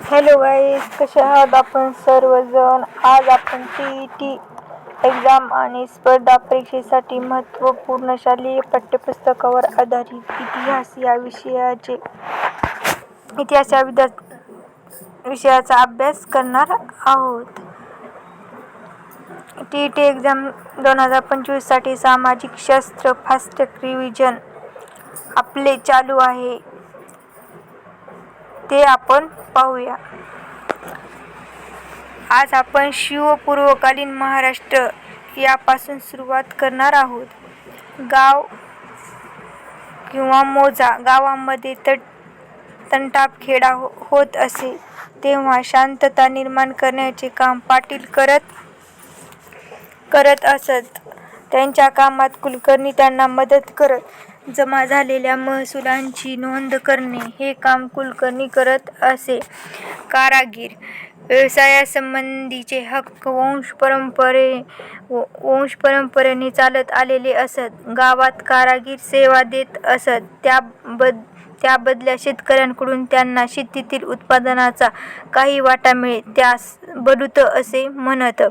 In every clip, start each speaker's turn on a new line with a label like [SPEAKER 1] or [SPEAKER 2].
[SPEAKER 1] Hello guys, कसे आहात आपण सर्वजण. आज आपण टी एक्झाम आणि स्पर्धा परीक्षेसाठी महत्त्वपूर्ण शालेय पाठ्यपुस्तकावर आधारित इतिहास या विषयाचा अभ्यास करणार आहोत. टी एक्झाम 2025 साठी सामाजिक शास्त्र फास्ट रिव्हिजन आपले चालू आहे, ते आपण पाहूया. आज आपण शिवपूर्वकालीन महाराष्ट्र यापासून सुरुवात करणार आहोत. गाव किंवा मोजा गावामध्ये तंटाप खेळा होत असे, तेव्हा शांतता निर्माण करण्याचे काम पाटील करत असत. त्यांच्या कामात कुलकर्णी त्यांना मदत करत. जमा झालेल्या महसुलांची नोंद करणे हे काम कुलकर्णी करत असे. कारागीर व्यवसायासंबंधीचे हक्क वंशपरंपरेने चालत आलेले असत. गावात कारागीर सेवा देत असत. त्या बदल्यात शेतकऱ्यांकडून त्यांना शेतीतील उत्पादनाचा काही वाटा मिळे, त्यास बढत असे म्हणत.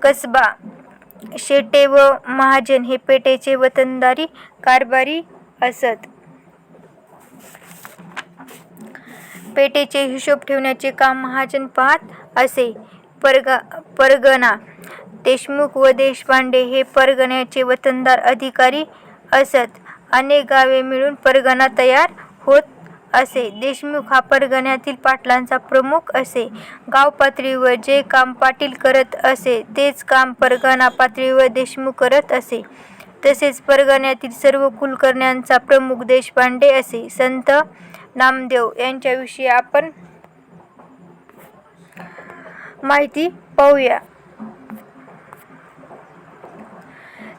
[SPEAKER 1] कसबा शेटे व महाजन हे पेठेचे वतनदारी कारभारी असत. पेठेचे हिशोब ठेवण्याचे काम महाजन पाहत असे. परगणा देशमुख व देशपांडे हे परगण्याचे वतनदार अधिकारी असत. अनेक गावे मिळून परगणा तयार होत असे. देशमुख हा परगण्यातील पाटलांचा प्रमुख असे. गाव पातळीवर जे काम पाटील करत असे, तेच काम परगणा पातळीवर देशमुख करत असे. तसेच परगण्यातील सर्व कुलकर्ण्यांचा प्रमुख देशपांडे असे. संत नामदेव यांच्याविषयी आपण माहिती पाहूया.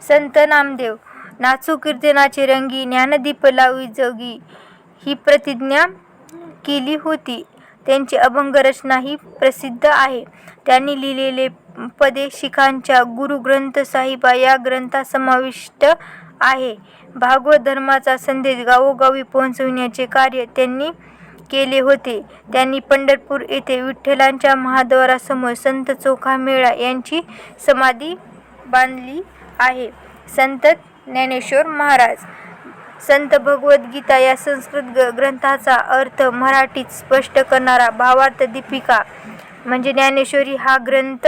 [SPEAKER 1] संत नामदेव नाचू कीर्तनाचे रंगी, ज्ञानदीप लावी जगी ही प्रतिज्ञा केली होती. त्यांची अभंग रचना ही प्रसिद्ध आहे. त्यांनी लिहिलेले पदे शिखांच्या गुरु ग्रंथ साहिबा या ग्रंथात समाविष्ट आहे. भागवत धर्माचा संदेश गावोगावी पोहोचविण्याचे कार्य त्यांनी केले होते. त्यांनी पंढरपूर येथे विठ्ठलांच्या महाद्वारासमोर संत चोखामेळा यांची समाधी बांधली आहे. संत ज्ञानेश्वर महाराज संत भगवद्गीता या संस्कृत ग्रंथाचा अर्थ मराठीत स्पष्ट करणारा भावार्थ दीपिका म्हणजे ज्ञानेश्वरी हा ग्रंथ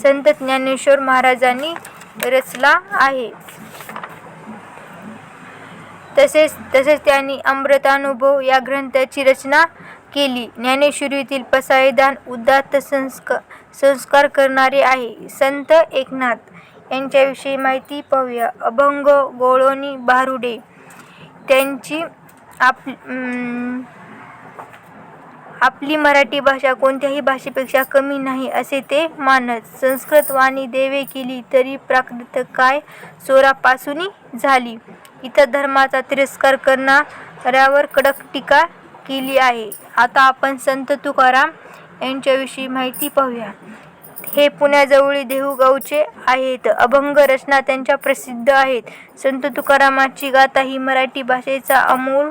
[SPEAKER 1] संत ज्ञानेश्वर महाराजांनी रचला आहे. तसेच त्यांनी अमृतानुभव या ग्रंथाची रचना केली. ज्ञानेश्वरीतील पसायदान उदात्त संस्कार करणारे आहे. संत एकनाथ यांच्याविषयी माहिती पाहूया. अभंग गोळोनी भारुडे त्यांची आपली मराठी भाषा कोणत्याही भाषेपेक्षा कमी नाही असे ते मानत. संस्कृत वाणी देवे केली तरी प्राकृत काय चोरापासून झाली. इतर धर्माचा तिरस्कार करणाऱ्यावर कडक टीका केली आहे. आता आपण संत तुकाराम यांच्याविषयी माहिती पाहूया. हे पुण्याजवळील देहू गावचे आहेत. अभंग रचना त्यांच्या प्रसिद्ध आहेत. संत तुकारामांची गाथा ही मराठी भाषेचा अमोल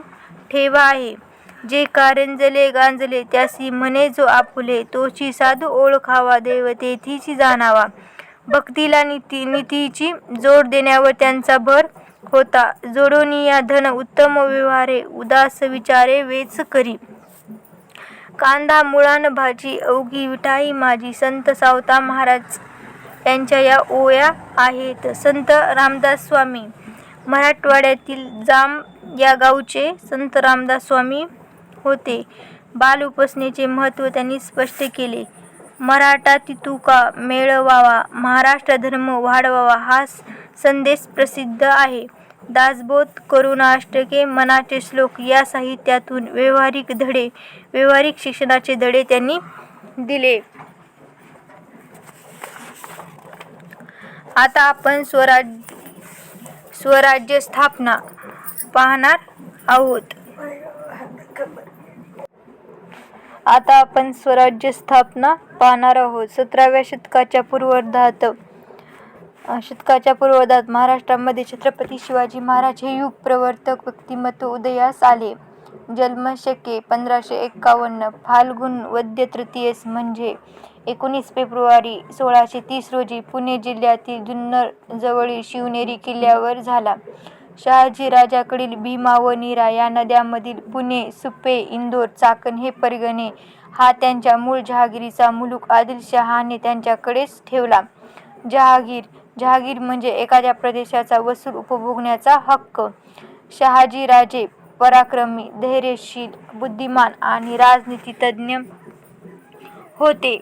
[SPEAKER 1] ठेवा आहे. जे कारंजले गांजले त्यासी म्हणे जो आपुले, तोची साधू ओळखावा देव तेथीची जाणावा. भक्तीला नीतीची जोड देण्यावर त्यांचा भर होता. जोडोनिया धन उत्तम व्यवहारे, उदास विचारे वेच करी. कांदा मुळान भाजी अवघी विठाई माझी. संत सावता महाराज यांच्या या ओव्या आहेत. संत रामदास स्वामी मराठवाड्यातील जाम या गावचे संत रामदास स्वामी होते. बाल उपासनेचे महत्त्व त्यांनी स्पष्ट केले. मराठा तितुका मेळवावा, महाराष्ट्र धर्म वाढवावा हा संदेश प्रसिद्ध आहे. दासबोध, करुणाष्टके, मनाचे श्लोक या साहित्यातून व्यावहारिक शिक्षणाचे धडे त्यांनी दिले. आता आपण स्वराज्य स्थापना पाहणार आहोत. 17व्या शतकाच्या पूर्वार्धात महाराष्ट्रामध्ये छत्रपती शिवाजी महाराज हे युग प्रवर्तक व्यक्तिमत्व उदयास आले. जन्म शके 1551. फाल्गुन वद्य तृतीयस म्हणजे 19 फेब्रुवारी 1630 रोजी पुणे जिल्ह्यातील जुन्नर जवळील शिवनेरी किल्ल्यावर झाला. शहाजी राजाकडील भीमा व नीरा या नद्यांमधील पुणे, सुपे, इंदोर, चाकण हे परगणे हा त्यांच्या मूळ जहागिरीचा मुलूक आदिलशहाने त्यांच्याकडेच ठेवला. जहागीर म्हणजे एखाद्या प्रदेशाचा वसूल उपभोगण्याचा हक्क. शहाजीराजे पराक्रमी, धैर्यशील, बुद्धिमान आणि राजनीतिज्ञ होते.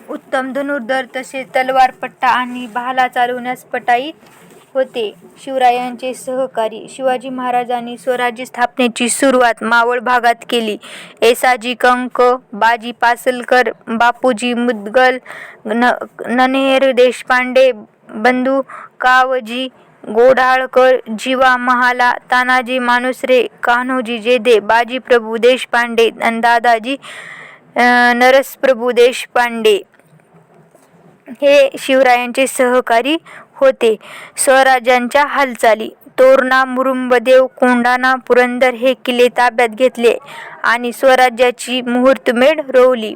[SPEAKER 1] उत्तम धनुर्धर तसेच तलवारपट्टा आणि भाला चालवण्यास पटाईत होते. शिवरायांचे सहकारी. शिवाजी महाराजांनी स्वराज्य स्थापनेची सुरुवात मावळ भागात केली. येसाजी कंक, बाजी पासलकर, बापूजी मुदगल, नरहर देशपांडे, बंधू कावजी गोडाळकर, जीवा महाला, तानाजी मालुसरे, कान्होजी जेधे, बाजीप्रभू देशपांडे आणि दादाजी नरसप्रभू देशपांडे हे शिवरायांचे सहकारी होते. स्वराज्याच्या हालचाली. तोरणा, मुरुंबदेव, कोंढाणा, पुरंदर हे किल्ले ताब्यात घेतले आणि स्वराज्याची मुहूर्तमेढ रोवली.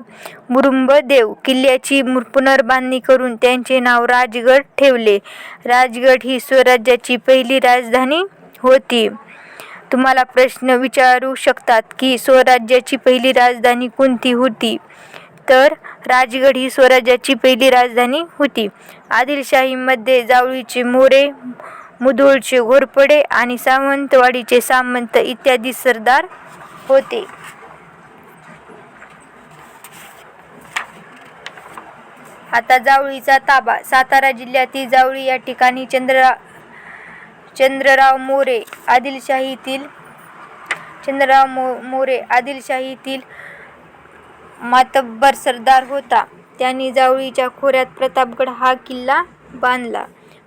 [SPEAKER 1] मुरुंबदेव किल्ल्याची पुनर्बांधणी करून त्याचे नाव राजगड ठेवले. राजगड ही स्वराज्याची पहिली राजधानी होती. तुम्हाला प्रश्न विचारू शकतात की स्वराज्याची पहिली राजधानी कोणती होती? तर राजगड ही स्वराज्याची पहिली राजधानी होती. आदिलशाहीमध्ये जावळीचे मोरे, मुधोळचे घोरपडे आणि सावंतवाडीचे सामंत इत्यादी सरदार होते. आता जावळीचा ताबा. सातारा जिल्ह्यातील जावळी या ठिकाणी चंद्रराव मोरे आदिलशाहीतील मातब्बर सरदार होता. त्यांनी जावळीच्या खोऱ्यात प्रतापगड हा किल्ला बांधला.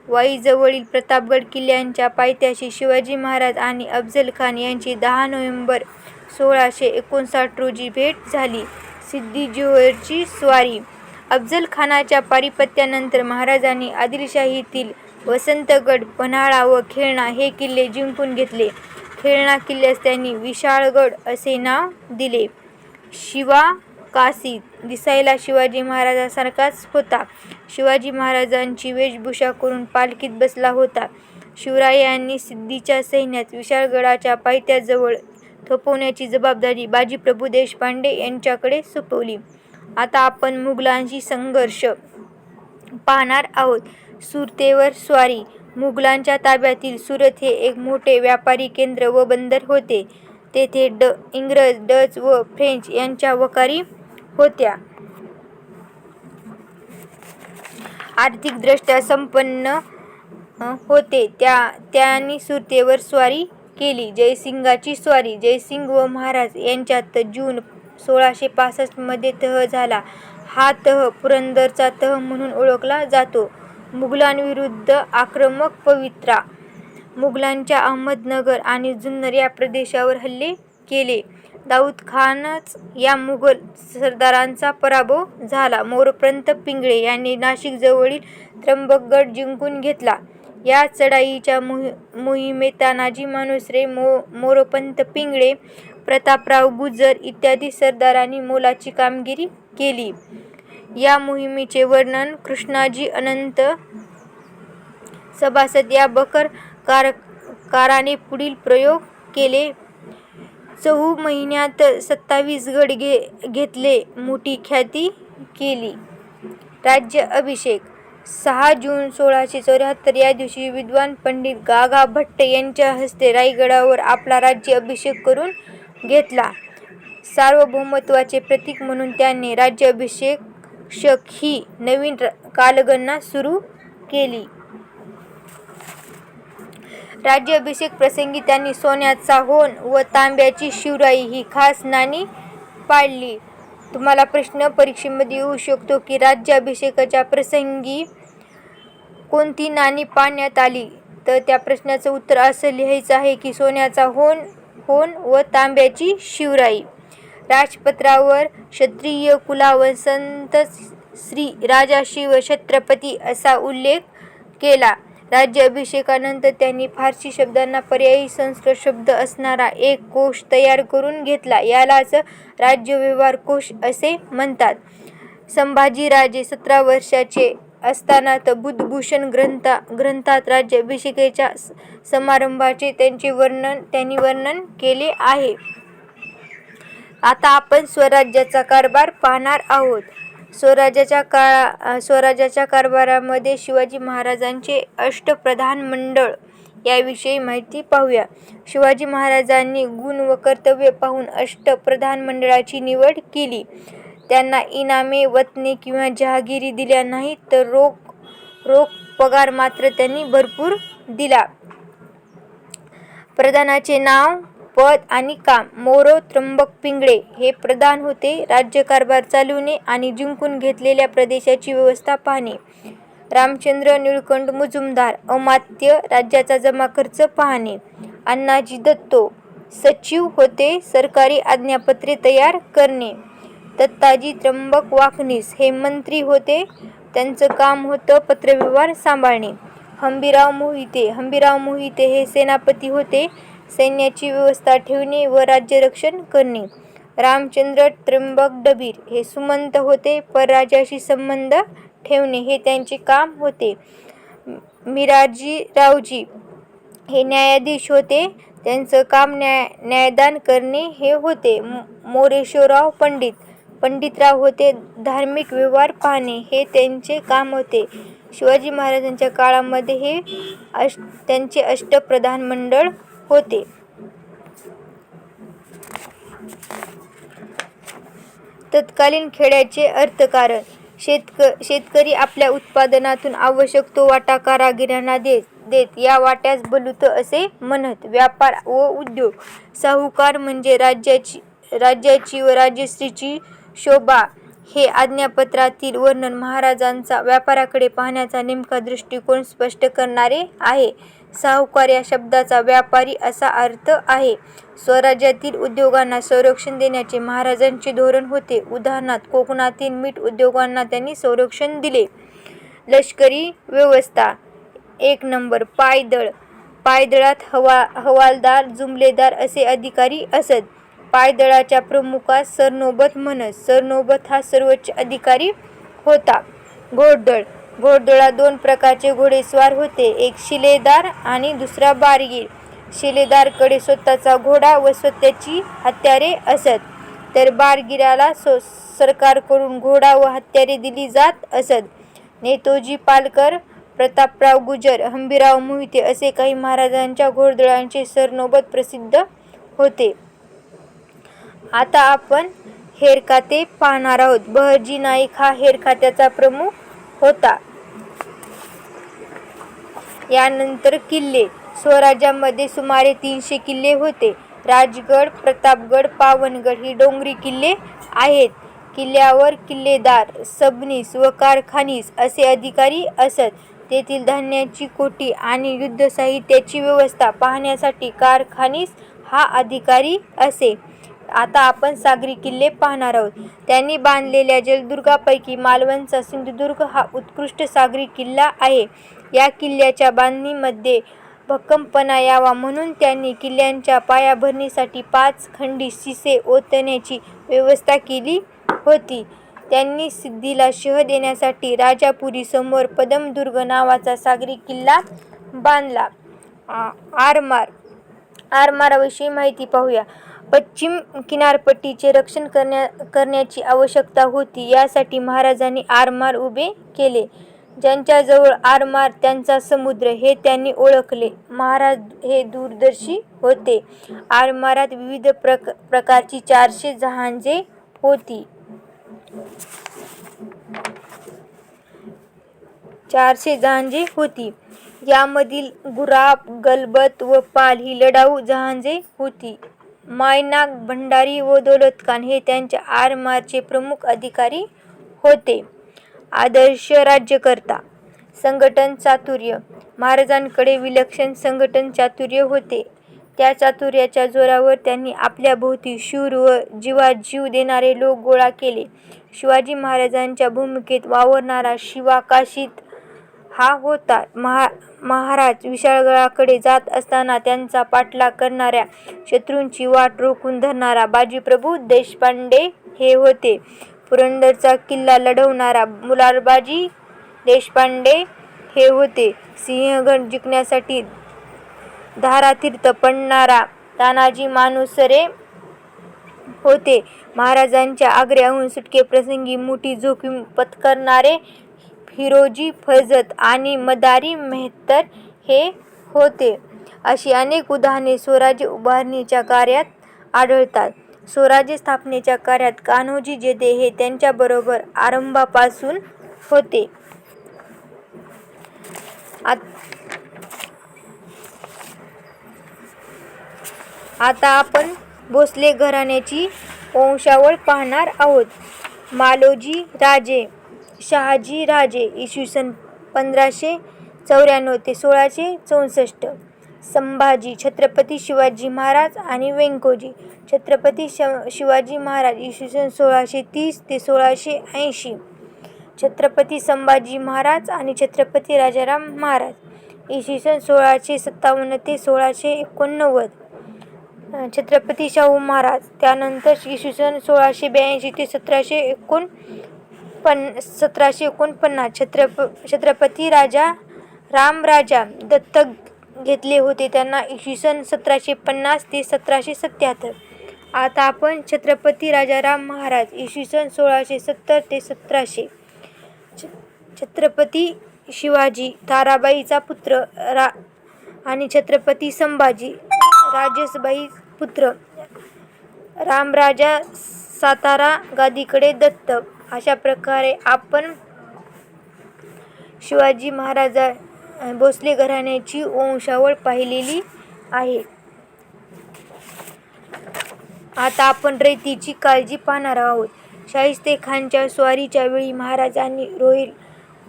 [SPEAKER 1] वाईजवळील प्रतापगड किल्ल्याच्या पायथ्याशी शिवाजी महाराज आणि अफझल खान यांची 10 नोव्हेंबर 1659 रोजी भेट झाली. सिद्दी जोहरची स्वारी. अफझल खानाच्या पारिपत्यानंतर महाराजांनी आदिलशाहीतील वसंतगड, पन्हाळा व खेळणा हे किल्ले जिंकून घेतले. खेळणा किल्ल्यास त्यांनी विशाळगड असे नाव दिले. शिवा कासी दिसायला शिवाजी महाराजांसारखाच होता. शिवाजी महाराजांची वेशभूषा करून पालखीत बसला होता. शिवरायांनी सिद्दीच्या सैन्यात विशाळगडाच्या पायथ्याजवळ थोपवण्याची जबाबदारी बाजीप्रभू देशपांडे यांच्याकडे सोपवली. आता आपण मुघलांशी संघर्ष पाहणार आहोत. सुरतेवर स्वारी. मुघलांच्या ताब्यातील सुरत हे एक मोठे व्यापारी केंद्र व बंदर होते. तेथे इंग्रज, डच व फ्रेंच यांच्या वखारी होत्या. आर्थिकदृष्ट्या संपन्न होते. त्यांनी सुरतेवर स्वारी केली. जयसिंगाची स्वारी. जयसिंग व महाराज यांच्यात जून 1665 मध्ये तह झाला. हा तह पुरंदरचा तह म्हणून ओळखला जातो. मुघलांविरुद्ध आक्रमक पवित्रा. मुघलांच्या अहमदनगर आणि जुन्नर या प्रदेशावर हल्ले केले. दाऊद खानच या मुघल सरदारांचा पराभव झाला. मोरोपंत पिंगळे यांनी नाशिक जवळील त्र्यंबकगड जिंकून घेतला. या चढाईच्या मोहिमेत तानाजी मालुसरे, मोरोपंत पिंगळे, प्रतापराव गुजर इत्यादी सरदारांनी मोलाची कामगिरी केली. या मोहिमेचे वर्णन कृष्णाजी अनंत सभासद या बकर काराने पुढील प्रयोग केले. 4 महिन्यात 27 गड घेतले. मोठी ख्याती केली. राज्य अभिषेक. 6 जून 1674 या दिवशी विद्वान पंडित गागा भट्ट यांच्या हस्ते रायगडावर आपला राज्य अभिषेक करून घेतला. सार्वभौमत्वाचे प्रतीक म्हणून त्यांनी राज्याभिषेक शक ही नवीन कालगणना सुरू केली. राज्याभिषेक प्रसंगी त्यांनी सोन्याचा होन व तांब्याची शिवराई ही खास नाणी पाडली. तुम्हाला प्रश्न परीक्षेमध्ये येऊ शकतो की राज्याभिषेकाच्या प्रसंगी कोणती नाणी पाडण्यात आली? तर त्या प्रश्नाचं उत्तर असं लिहायचं आहे की सोन्याचा होन व तांब्याची शिवराई. राजपत्रावर क्षत्रिय कुलावसंत श्री राजा शिव छत्रपती असा उल्लेख केला. राज्याभिषेकानंतर त्यांनी फारसी शब्दांना पर्यायी संस्कृत शब्द असणारा एक कोश तयार करून घेतला. यालाच राज्यव्यवहार कोश असे म्हणतात. संभाजीराजे 17 वर्षाचे असताना बुधभूषण ग्रंथात राज्याभिषेकाच्या समारंभाचे त्यांनी वर्णन केले आहे. आता आपण स्वराज्याचा कारभार पाहणार आहोत. स्वराज्याच्या कारभारामध्ये शिवाजी महाराजांचे अष्टप्रधान मंडळ याविषयी माहिती पाहूया. शिवाजी महाराजांनी गुण व कर्तव्य पाहून अष्टप्रधान मंडळाची निवड केली. त्यांना इनामे, वतने किंवा जहागिरी दिल्या नाहीत, तर रोख पगार मात्र त्यांनी भरपूर दिला. प्रधानाचे नाव, पद आणि काम. मोरो त्र्यंबक पिंगळे हे प्रधान होते. राज्यकारभार चालविणे आणि जिंकून घेतलेल्या प्रदेशाची व्यवस्था पाहणे. रामचंद्र निळकंठ मुजुमदार अमात्य, राज्याचा जमा खर्च पाहणे. अण्णाजी दत्तो सचिव होते. सरकारी आज्ञापत्रे तयार करणे. दत्ताजी त्र्यंबक वाकनीस हे मंत्री होते. त्यांचं काम होतं पत्रव्यवहार सांभाळणे. हंबीरराव मोहिते हे सेनापती होते. सैन्याची व्यवस्था ठेवणे व राज्यरक्षण करणे. रामचंद्र त्र्यंबक डबीर हे सुमंत होते. परराज्याशी संबंध ठेवणे हे त्यांचे काम होते. मिराजीरावजी हे न्यायाधीश होते. त्यांचं काम न्यायदान करणे हे होते. मोरेश्वरराव पंडितराव होते. धार्मिक व्यवहार पाहणे हे त्यांचे काम होते. शिवाजी महाराजांच्या काळामध्ये हे त्यांचे अष्टप्रधान मंडळ होते. तत्कालीन खेड्याचे अर्थकारण. शेतकरी आपल्या उत्पादनातून आवश्यक तो वाटा कारागिरांना देत. या वाट्यास बलुत असे म्हणत. व्यापार व उद्योग. साहुकार म्हणजे राज्याची व राजश्रीची शोभा हे आज्ञापत्रातील वर्णन महाराजांचा व्यापाराकडे पाहण्याचा नेमका दृष्टिकोन स्पष्ट करणारे आहे. साहुकार या शब्दाचा व्यापारी असा अर्थ आहे. स्वराज्यातील उद्योगांना संरक्षण देण्याचे महाराजांचे धोरण होते. उदाहरणार्थ कोकणातील मीठ उद्योगांना त्यांनी संरक्षण दिले. लष्करी व्यवस्था. 1 नंबर. पायदळ. पायदळात हवालदार, जुमलेदार असे अधिकारी असत. पायदळाच्या प्रमुखास सरनौबत म्हणत. सरनौबत हा सर्वोच्च अधिकारी होता. घोडदळ. घोडदळात 2 प्रकारचे घोडेस्वार होते. एक शिलेदार आणि दुसरा बारगीर. शिलेदारकडे स्वतःचा घोडा व स्वतःची हत्यारे असत, तर बारगीराला सरकारकडून घोडा व हत्यारे दिली जात असत. नेतोजी पालकर, प्रतापराव गुजर, हंबीरराव मोहिते असे काही महाराजांच्या घोडदळांचे सरनौबत प्रसिद्ध होते. आता आपण हेरखाते पाहणार आहोत. बहरजी नाईक हा हेरखात्याचा प्रमुख होता. यानंतर किल्ले. स्वराज्यामध्ये सुमारे 300 किल्ले होते. राजगड, प्रतापगड, पावनगड ही डोंगरी किल्ले आहेत. किल्ल्यावर किल्लेदार, सबनीस व कारखानीस असे अधिकारी असत. तेथील धान्याची कोठी आणि युद्धसाहित्याची व्यवस्था पाहण्यासाठी कारखानीस हा अधिकारी असे. आता आपण सागरी किल्ले पाहणार आहोत. त्यांनी बांधलेल्या जलदुर्गांपैकी मालवणचा सिंधुदुर्ग हा उत्कृष्ट सागरी किल्ला आहे. या किल्ल्याच्या बांधणीमध्ये भक्कमपणा यावा म्हणून त्यांनी किल्ल्याच्या पायाभरणीसाठी 5 खंडी शिसे ओतण्याची व्यवस्था केली होती. त्यांनी सिद्धीला शह देण्यासाठी राजापुरी समोर पद्मदुर्ग नावाचा सागरी किल्ला बांधला. आरमाराविषयी माहिती पाहूया. पश्चिम किनारपट्टीचे रक्षण करण्याची आवश्यकता होती. यासाठी महाराजांनी आरमार उभे केले. ज्यांच्याजवळ आरमार त्यांचा समुद्र हे त्यांनी ओळखले. महाराज हे दूरदर्शी होते. आरमारात विविध प्रकारची 400 जहाजे होती. 400 जहाजे होती. यामधील गुराब, गलबत व पाल ही लढाऊ जहाजे होती. मायनाक, भंडारी व दौलतखान हे त्यांच्या आरमारचे प्रमुख अधिकारी होते. आदर्श राज्यकर्ता. संघटन चातुर्य. महाराजांकडे विलक्षण संघटन चातुर्य होते. त्या चातुर्याच्या जोरावर त्यांनी आपल्या भोवती शूर व जीवाजीव देणारे लोक गोळा केले. शिवाजी महाराजांच्या भूमिकेत वावरणारा शिवा काशीद हा होता. महाराज विशाळगडाकडे जात असताना त्यांचा पाठलाग करणाऱ्या शत्रूंची वाट रोखून धरणारा बाजीप्रभू देशपांडे हे होते. पुरंदरचा किल्ला लढवणारा मुरारबाजी देशपांडे हे होते. सिंहगड जिंकण्यासाठी धारातीर्थी पडणारा तानाजी मालुसरे होते. महाराजांच्या आग्र्याहून सुटकेप्रसंगी मोठी जोखीम पत्करणारे हिरोजी फैजत आणि मदारी मेहतर हे होते. अशी अनेक उदाहरणे स्वराज्य उभारणीच्या कार्यात आढळतात. स्वराज्य स्थापनेच्या कार्यात कान्होजी जेधे हे त्यांच्याबरोबर आरंभापासून होते. आता आपण भोसले घराण्याची वंशावळ पाहणार आहोत. मालोजी राजे, शहाजी राजे इ. स. 1594 ते 1664, संभाजी, छत्रपती शिवाजी महाराज आणि व्यंकोजी. छत्रपती शिवाजी महाराज इ. स. 1630 ते 1680, छत्रपती संभाजी महाराज आणि छत्रपती राजाराम महाराज इ. स. 1657 ते 1689, छत्रपती शाहू महाराज त्यानंतर इ. स. 1682 ते 1749, छत्रपती राजा रामराजा दत्तक घेतले होते त्यांना इ. स. 1750 ते 1777. आता आपण छत्रपती राजाराम महाराज इ. स. 1670 ते 1700, छत्रपती शिवाजी ताराबाईचा पुत्र आणि छत्रपती संभाजी राजसबाई पुत्र रामराजा सातारा गादीकडे दत्तक. अशा प्रकारे आपण शिवाजी महाराज भोसले घराण्याची वंशावळ पाहिलेली आहे. आता आपण रयतेची काळजी पाहणार आहोत. शाहिस्तेखानच्या स्वारीच्या वेळी महाराजांनी रोहिल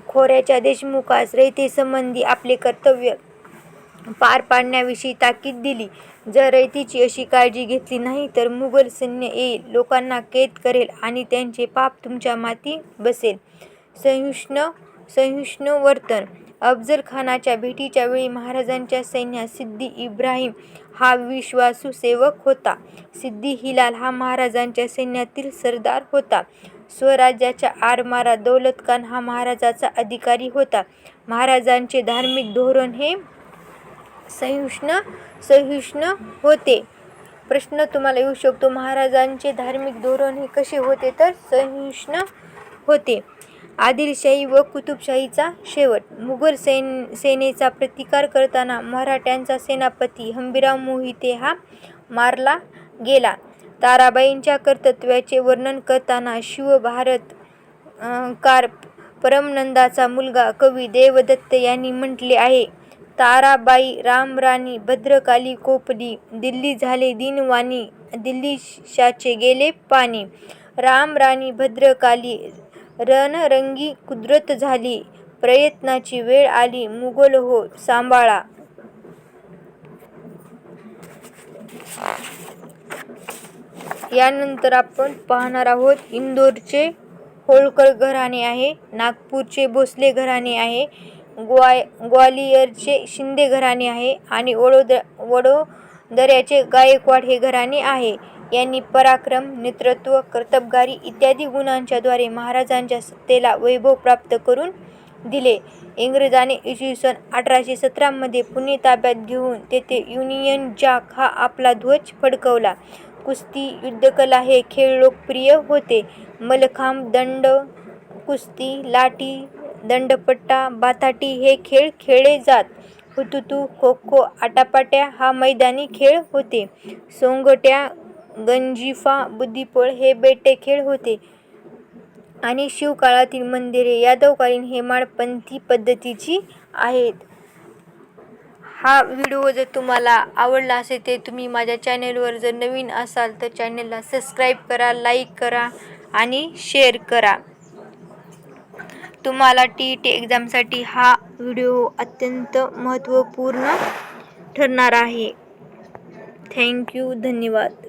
[SPEAKER 1] खोऱ्याच्या देशमुखास रयतेसंबंधी आपले कर्तव्य पार पाडण्याविषयी ताकीद दिली. जर रयतेची अशी काळजी घेतली नाही तर मुघल सैन्य येईल, लोकांना कैद करेल आणि त्यांचे पाप तुमच्या माथी बसेल. सहिष्णु वर्तन. अफजल खानाच्या भेटीच्या वेळी महाराजांच्या सैन्यात सिद्दी इब्राहिम हा विश्वासू सेवक होता. सिद्दी हिलाल हा महाराजांच्या सैन्यातील सरदार होता. स्वराज्याच्या आरमारात दौलत खान हा महाराजांचा अधिकारी होता. महाराजांचे धार्मिक धोरण हे सहिष्णु होते. प्रश्न तुम्हाला येऊ शकतो, महाराजांचे धार्मिक धोरण हे कसे होते? तर सहिष्णु होते. आदिलशाही व कुतुबशाहीचा शेवट. मुघल सेनेचा प्रतिकार करताना मराठ्यांचा सेनापती हंबीरराव मोहिते हा मारला गेला. ताराबाईंच्या कर्तृत्वाचे वर्णन करताना शिवभारतकार परमनंदाचा मुलगा कवी देवदत्त यांनी म्हटले आहे, ताराबाई रामराणी भद्रकाली कोपली, दिल्ली झाले दीनवाणी, दिल्लीशाचे गेले पाणी. रामराणी भद्रकाली रणरंगी कुदरत झाली, प्रयत्नाची वेळ आली, मुघल हो सांभाळा. यानंतर आपण पाहणार आहोत इंदोरचे होळकर घराणे आहे, नागपूरचे भोसले घराणे आहे, ग्वालियरचे शिंदे घराणे आहे आणि वडोदऱ्याचे गायकवाड हे घराणे आहे. यांनी पराक्रम, नेतृत्व, कर्तबगारी इत्यादी गुणांच्या द्वारे महाराजांच्या सत्तेला वैभव प्राप्त करून दिले. इंग्रजांनी इ. स. 1817 मध्ये पुणे ताब्यात घेऊन तेथे युनियन जॅक हा आपला ध्वज फडकवला. कुस्ती, युद्धकला हे खेळ लोकप्रिय होते. मल्लखांब, दंड, कुस्ती, लाठी, दंडपट्टा, बाताटी हे खेळ खेळले जात. हुतुतू, खो-खो, आटापाट्या हा मैदानी खेळ होते. सोंगट्या, गंजिफा, बुद्धिबळ हे बेटे खेळ होते. आणि शिवकाळातील मंदिरे यादवकालीन हेमाडपंथी पद्धतीची आहेत. हा व्हिडिओ जर तुम्हाला आवडला असेल तर तुम्ही माझ्या चॅनलवर जर नवीन असाल तर चॅनलला सबस्क्राईब करा, लाईक करा आणि शेअर करा. तुम्हाला TET एक्झामसाठी हा व्हिडिओ अत्यंत महत्त्वपूर्ण ठरणार आहे. थँक्यू. धन्यवाद.